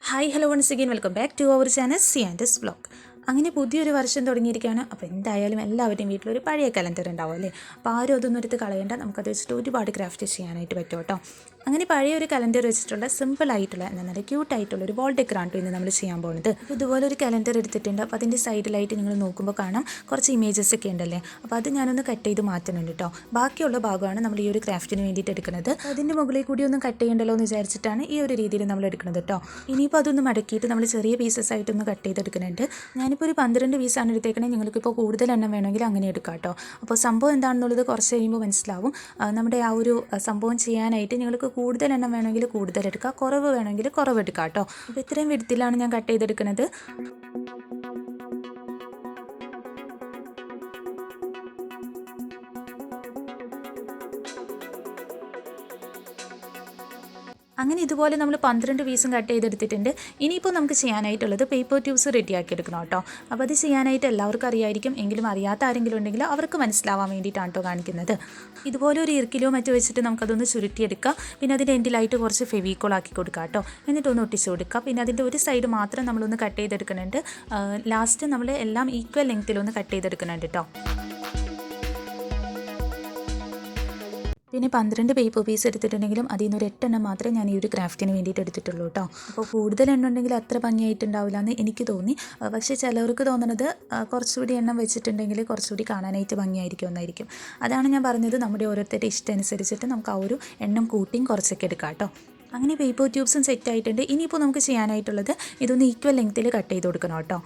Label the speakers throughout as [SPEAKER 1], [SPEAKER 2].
[SPEAKER 1] Hi hello once again welcome back to our channel c&svlog. അങ്ങനെ പുതിയൊരു വർഷം തുടങ്ങിയിരിക്കുകയാണ്. അപ്പോൾ എന്തായാലും എല്ലാവരുടെയും വീട്ടിലൊരു പഴയ കലണ്ടർ ഉണ്ടാവും അല്ലേ. അപ്പോൾ ആരും അതൊന്നും എടുത്ത് കളയേണ്ട, നമുക്കത് വെച്ചിട്ട് ഒരുപാട് ക്രാഫ്റ്റ് ചെയ്യാനായിട്ട് പറ്റും കേട്ടോ. അങ്ങനെ പഴയ ഒരു കലണ്ടർ വെച്ചിട്ടുള്ള സിമ്പിളായിട്ടുള്ള എന്നാൽ നല്ല ക്യൂട്ടായിട്ടുള്ള ഒരു വാൾ ഡെക്കറാണ് ഇന്ന് നമ്മൾ ചെയ്യാൻ പോകുന്നത്. അപ്പോൾ ഇതുപോലെ ഒരു കലണ്ടർ എടുത്തിട്ടുണ്ട്. അപ്പോൾ അതിൻ്റെ സൈഡിലായിട്ട് നിങ്ങൾ നോക്കുമ്പോൾ കാണാം കുറച്ച് ഇമേജസ് ഒക്കെ ഉണ്ടല്ലേ. അപ്പോൾ അത് ഞാനൊന്ന് കട്ട് ചെയ്ത് മാറ്റുന്നുണ്ട് കേട്ടോ. ബാക്കിയുള്ള ഭാഗമാണ് നമ്മൾ ഈ ഒരു ക്രാഫ്റ്റിന് വേണ്ടിയിട്ട് എടുക്കുന്നത്. അതിൻ്റെ മുകളിൽ കൂടി ഒന്നും കട്ട് ചെയ്യണ്ടല്ലോ എന്ന് വിചാരിച്ചിട്ടാണ് ഈ ഒരു രീതിയിൽ നമ്മൾ എടുക്കുന്നത് കേട്ടോ. ഇനിയിപ്പോൾ അതൊന്ന് മടക്കിയിട്ട് നമ്മൾ ചെറിയ പീസസ് ആയിട്ടൊന്ന് കട്ട് ചെയ്തെടുക്കുന്നുണ്ട്. ഞാനിപ്പോൾ ഒരു 12 പീസാണ് എടുത്തേക്കണേ. നിങ്ങൾക്കിപ്പോൾ കൂടുതൽ എണ്ണം വേണമെങ്കിൽ അങ്ങനെ എടുക്കാം കേട്ടോ. അപ്പോൾ സംഭവം എന്താണെന്നുള്ളത് കുറച്ച് കഴിയുമ്പോൾ മനസ്സിലാവും. നമ്മുടെ ആ ഒരു സംഭവം ചെയ്യാനായിട്ട് നിങ്ങൾക്ക് കൂടുതൽ എണ്ണം വേണമെങ്കിൽ കൂടുതൽ എടുക്കുക, കുറവ് വേണമെങ്കിൽ കുറവ് എടുക്കുക കേട്ടോ. അപ്പോൾ ഇത്രയും വിധത്തിലാണ് ഞാൻ കട്ട് ചെയ്തെടുക്കുന്നത്. അങ്ങനെ ഇതുപോലെ നമ്മൾ 12 പീസും കട്ട് ചെയ്തെടുത്തിട്ടുണ്ട്. ഇനിയിപ്പോൾ നമുക്ക് ചെയ്യാനായിട്ടുള്ളത് പേപ്പർ ട്യൂബ്സ് റെഡിയാക്കി എടുക്കണം കേട്ടോ. അപ്പോൾ അത് ചെയ്യാനായിട്ട് എല്ലാവർക്കും അറിയായിരിക്കും, എങ്കിലും അറിയാത്ത ആരെങ്കിലും ഉണ്ടെങ്കിൽ അവർക്ക് മനസ്സിലാവാൻ വേണ്ടിയിട്ടാണ് കേട്ടോ കാണിക്കുന്നത്. ഇതുപോലെ ഒരു ഇറുക്കിലോ മറ്റോ വെച്ചിട്ട് നമുക്കതൊന്ന് ചുരുട്ടിയെടുക്കാം. പിന്നെ അതിൻ്റെ എൻഡിലായിട്ട് കുറച്ച് ഫെവിക്കോൾ ആക്കി കൊടുക്കുക കേട്ടോ. എന്നിട്ടൊന്ന് ഒട്ടിച്ച് കൊടുക്കുക. പിന്നെ അതിൻ്റെ ഒരു സൈഡ് മാത്രം നമ്മളൊന്ന് കട്ട് ചെയ്തെടുക്കുന്നുണ്ട്. ലാസ്റ്റ് നമ്മൾ എല്ലാം ഈക്വൽ ലെങ്ത്തിലൊന്ന് കട്ട് ചെയ്തെടുക്കുന്നുണ്ട് കേട്ടോ. പിന്നെ 12 പേപ്പർ പീസ് എടുത്തിട്ടുണ്ടെങ്കിലും അതിൽ നിന്ന് ഒരു 8 എണ്ണം മാത്രമേ ഞാൻ ഈ ഒരു ക്രാഫ്റ്റിന് വേണ്ടിയിട്ട് എടുത്തിട്ടുള്ളൂ കേട്ടോ. അപ്പോൾ കൂടുതൽ എണ്ണം ഉണ്ടെങ്കിൽ അത്ര ഭംഗിയായിട്ടുണ്ടാവില്ല എന്ന് എനിക്ക് തോന്നി. പക്ഷേ ചിലവർക്ക് തോന്നുന്നത് കുറച്ചുകൂടി എണ്ണം വെച്ചിട്ടുണ്ടെങ്കിൽ കുറച്ചുകൂടി കാണാനായിട്ട് ഭംഗിയായിരിക്കും എന്നായിരിക്കും. അതാണ് ഞാൻ പറഞ്ഞത്, നമ്മുടെ ഓരോരുത്തരുടെ ഇഷ്ടം അനുസരിച്ചിട്ട് നമുക്ക് ആ ഒരു എണ്ണം കൂട്ടിയും കുറച്ചൊക്കെ എടുക്കാം കേട്ടോ. അങ്ങനെ പേപ്പർ ട്യൂബ്സും സെറ്റ് ആയിട്ടുണ്ട്. ഇനിയിപ്പോൾ നമുക്ക് ചെയ്യാനായിട്ടുള്ളത് ഇതൊന്ന് ഈക്വൽ ലെങ്ത്തിൽ കട്ട് ചെയ്ത് കൊടുക്കണം കേട്ടോ.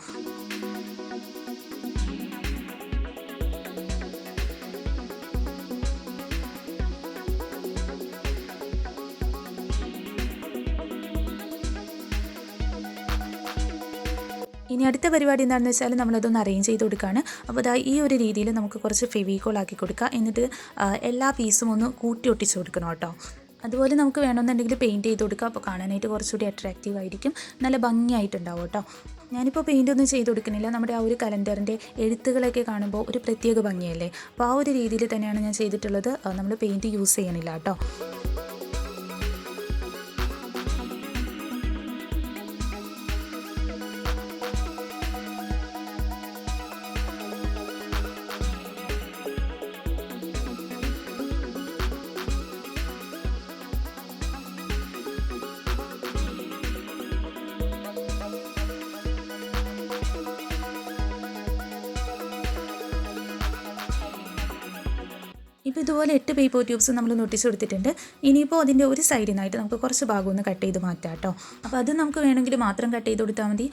[SPEAKER 1] ഇനി അടുത്ത പരിപാടി എന്താണെന്ന് വെച്ചാൽ നമ്മളതൊന്ന് അറേഞ്ച് ചെയ്ത് കൊടുക്കുകയാണ്. അപ്പോൾ അതാ ഈ ഒരു രീതിയിൽ നമുക്ക് കുറച്ച് ഫെവിക്കോൾ ആക്കി കൊടുക്കുക. എന്നിട്ട് എല്ലാ പീസും ഒന്ന് കൂട്ടി ഒട്ടിച്ച് കൊടുക്കണം കേട്ടോ. അതുപോലെ നമുക്ക് വേണമെന്നുണ്ടെങ്കിൽ പെയിൻറ്റ് ചെയ്ത് കൊടുക്കുക. അപ്പോൾ കാണാനായിട്ട് കുറച്ചുകൂടി അട്രാക്റ്റീവ് ആയിരിക്കും, നല്ല ഭംഗിയായിട്ടുണ്ടാവും കേട്ടോ. ഞാനിപ്പോൾ പെയിൻ്റ് ഒന്നും ചെയ്ത് കൊടുക്കുന്നില്ല. നമ്മുടെ ആ ഒരു കലണ്ടറിൻ്റെ എഴുത്തുകളൊക്കെ കാണുമ്പോൾ ഒരു പ്രത്യേക ഭംഗിയല്ലേ. അപ്പോൾ ആ ഒരു രീതിയിൽ തന്നെയാണ് ഞാൻ ചെയ്തിട്ടുള്ളത്. നമ്മൾ പെയിൻറ്റ് യൂസ് ചെയ്യണില്ല കേട്ടോ. ഇപ്പോൾ ഇതുപോലെ 8 പേപ്പർ ട്യൂബ്സ് നമ്മൾ ഒട്ടിച്ച് കൊടുത്തിട്ടുണ്ട്. ഇനിയിപ്പോൾ അതിൻ്റെ ഒരു സൈഡിൽ നിന്നായിട്ട് നമുക്ക് കുറച്ച് ഭാഗം ഒന്ന് കട്ട് ചെയ്ത് മാറ്റാം കേട്ടോ. അപ്പോൾ അത് നമുക്ക് വേണമെങ്കിൽ മാത്രം കട്ട് ചെയ്ത് കൊടുത്താൽ മതി.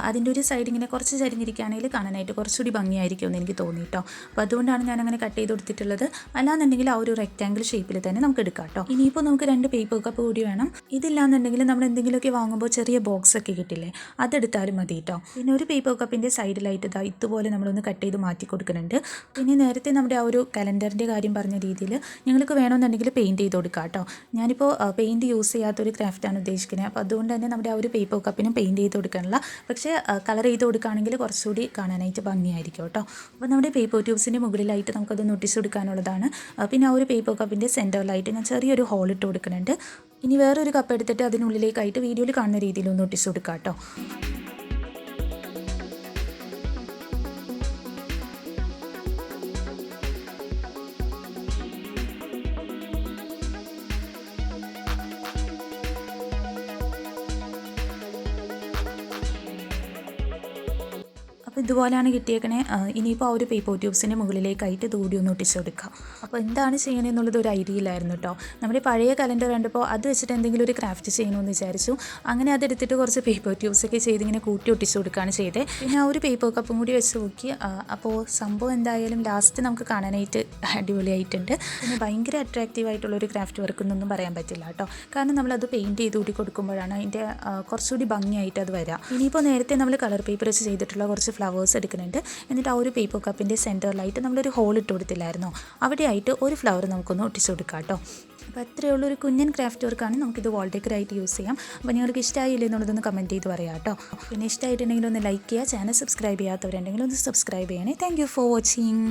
[SPEAKER 1] അതിൻ്റെ ഒരു സൈഡ് ഇങ്ങനെ കുറച്ച് ചരിഞ്ഞിരിക്കുകയാണെങ്കിൽ കാണാനായിട്ട് കുറച്ചുകൂടി ഭംഗിയായിരിക്കും എന്ന് എനിക്ക് തോന്നി കേട്ടോ. അപ്പോൾ അതുകൊണ്ടാണ് ഞാനങ്ങനെ കട്ട് ചെയ്ത് കൊടുത്തിട്ടുള്ളത്. അല്ലാന്നുണ്ടെങ്കിൽ ആ ഒരു റെക്റ്റാങ്കിൾ ഷേപ്പിൽ തന്നെ നമുക്ക് എടുക്കാം കേട്ടോ. ഇനിയിപ്പോൾ നമുക്ക് 2 പേപ്പർ കപ്പ് കൂടി വേണം. ഇതില്ലാന്നുണ്ടെങ്കിൽ നമ്മൾ എന്തെങ്കിലുമൊക്കെ വാങ്ങുമ്പോൾ ചെറിയ ബോക്സ് ഒക്കെ കിട്ടില്ലേ, അതെടുത്താലും മതി കേട്ടോ. പിന്നെ ഒരു പേപ്പർ കപ്പിൻ്റെ സൈഡിലായിട്ട് ഇതുപോലെ നമ്മളൊന്ന് കട്ട് ചെയ്ത് മാറ്റി കൊടുക്കുന്നുണ്ട്. പിന്നെ നേരത്തെ നമ്മുടെ ആ ഒരു കലണ്ടറിൻ്റെ കാര്യം പറഞ്ഞ രീതിയിൽ നിങ്ങൾക്ക് വേണമെന്നുണ്ടെങ്കിൽ പെയിൻറ്റ് ചെയ്ത് കൊടുക്കാം കേട്ടോ. ഞാനിപ്പോൾ പെയിൻറ്റ് യൂസ് ചെയ്യാത്തൊരു ക്രാഫ്റ്റാണ് ഉദ്ദേശിക്കുന്നത്. അപ്പോൾ അതുകൊണ്ട് തന്നെ നമ്മുടെ ആ ഒരു പേപ്പർ കപ്പിനും പെയിൻറ്റ് ചെയ്ത് കൊടുക്കാനുള്ള, പക്ഷേ കളർ ചെയ്ത് കൊടുക്കുകയാണെങ്കിൽ കുറച്ചുകൂടി കാണാനായിട്ട് ഭംഗിയായിരിക്കും കേട്ടോ. അപ്പോൾ നമ്മുടെ പേപ്പർ ട്യൂബ്സിൻ്റെ മുകളിലായിട്ട് നമുക്കതൊന്ന് ഒട്ടിച്ച് കൊടുക്കാനുള്ളതാണ്. പിന്നെ ആ ഒരു പേപ്പർ കപ്പിൻ്റെ സെൻറ്ററിലായിട്ട് ഞാൻ ചെറിയൊരു ഹോൾ ഇട്ട് കൊടുക്കുന്നുണ്ട്. ഇനി വേറൊരു കപ്പ് എടുത്തിട്ട് അതിനുള്ളിലേക്കായിട്ട് വീഡിയോയിൽ കാണുന്ന രീതിയിൽ ഒന്ന് ഒട്ടിച്ച് കൊടുക്കാം കേട്ടോ. അപ്പോൾ ഇതുപോലെയാണ് കിട്ടിയേക്കണേ. ഇനിയിപ്പോൾ ആ ഒരു പേപ്പർ ട്യൂബ്സിൻ്റെ മുകളിലേക്കായിട്ട് ഇതുകൂടി ഒന്ന് ഒട്ടിച്ച് കൊടുക്കുക. അപ്പോൾ എന്താണ് ചെയ്യണമെന്നുള്ളത് ഒരു ഐഡിയ ഇല്ലായിരുന്നു കേട്ടോ. നമ്മുടെ പഴയ കലണ്ടർ കണ്ടപ്പോൾ അത് വെച്ചിട്ട് എന്തെങ്കിലും ഒരു ക്രാഫ്റ്റ് ചെയ്യണമെന്ന് വിചാരിച്ചു. അങ്ങനെ അതെടുത്തിട്ട് കുറച്ച് പേപ്പർ ട്യൂബ്സൊക്കെ ചെയ്ത് ഇങ്ങനെ കൂട്ടി ഒട്ടിച്ച് കൊടുക്കുകയാണ് ചെയ്തത്. പിന്നെ ആ ഒരു പേപ്പർ കപ്പും കൂടി വെച്ച് നോക്കി. അപ്പോൾ സംഭവം എന്തായാലും ലാസ്റ്റ് നമുക്ക് കാണാനായിട്ട് അടിപൊളിയായിട്ടുണ്ട്. പിന്നെ ഭയങ്കര അട്രാക്റ്റീവ് ആയിട്ടുള്ളൊരു ക്രാഫ്റ്റ് വർക്ക് എന്നൊന്നും പറയാൻ പറ്റില്ല കേട്ടോ. കാരണം നമ്മളത് പെയിൻറ്റ് ചെയ്ത് കൂടി കൊടുക്കുമ്പോഴാണ് അതിൻ്റെ കുറച്ചുകൂടി ഭംഗിയായിട്ട് അത് വരാം. ഇനിയിപ്പോൾ നേരത്തെ നമ്മൾ കളർ പേപ്പർ വെച്ച് ചെയ്തിട്ടുള്ള കുറച്ച് ഫ്ലവേഴ്സ് എടുക്കുന്നുണ്ട്. എന്നിട്ട് ആ ഒരു പേപ്പർ കപ്പിൻ്റെ സെൻറ്ററിലായിട്ട് നമ്മളൊരു ഹോൾ ഇട്ട് കൊടുത്തില്ലായിരുന്നോ, അവിടെയായിട്ട് ഒരു ഫ്ലവർ നമുക്കൊന്ന് ഒട്ടിച്ച് കൊടുക്കാം കേട്ടോ. അപ്പോൾ അത്രയുള്ള ഒരു കുഞ്ഞൻ ക്രാഫ്റ്റ് വർക്കാണ്. നമുക്കിത് വാൾ ഡെക്കറായിട്ട് യൂസ് ചെയ്യാം. അപ്പോൾ നിങ്ങൾക്ക് ഇഷ്ടമായില്ലേ എന്നുള്ളതൊന്ന് കമൻറ്റ് ചെയ്ത് പറയാം കേട്ടോ. പിന്നെ ഇഷ്ടമായിട്ടുണ്ടെങ്കിൽ ഒന്ന് ലൈക്ക് ചെയ്യുക. ചാനൽ സബ്സ്ക്രൈബ് ചെയ്യാത്തവരുണ്ടെങ്കിൽ ഒന്ന് സബ്സ്ക്രൈബ് ചെയ്യണേ. Thank you for watching.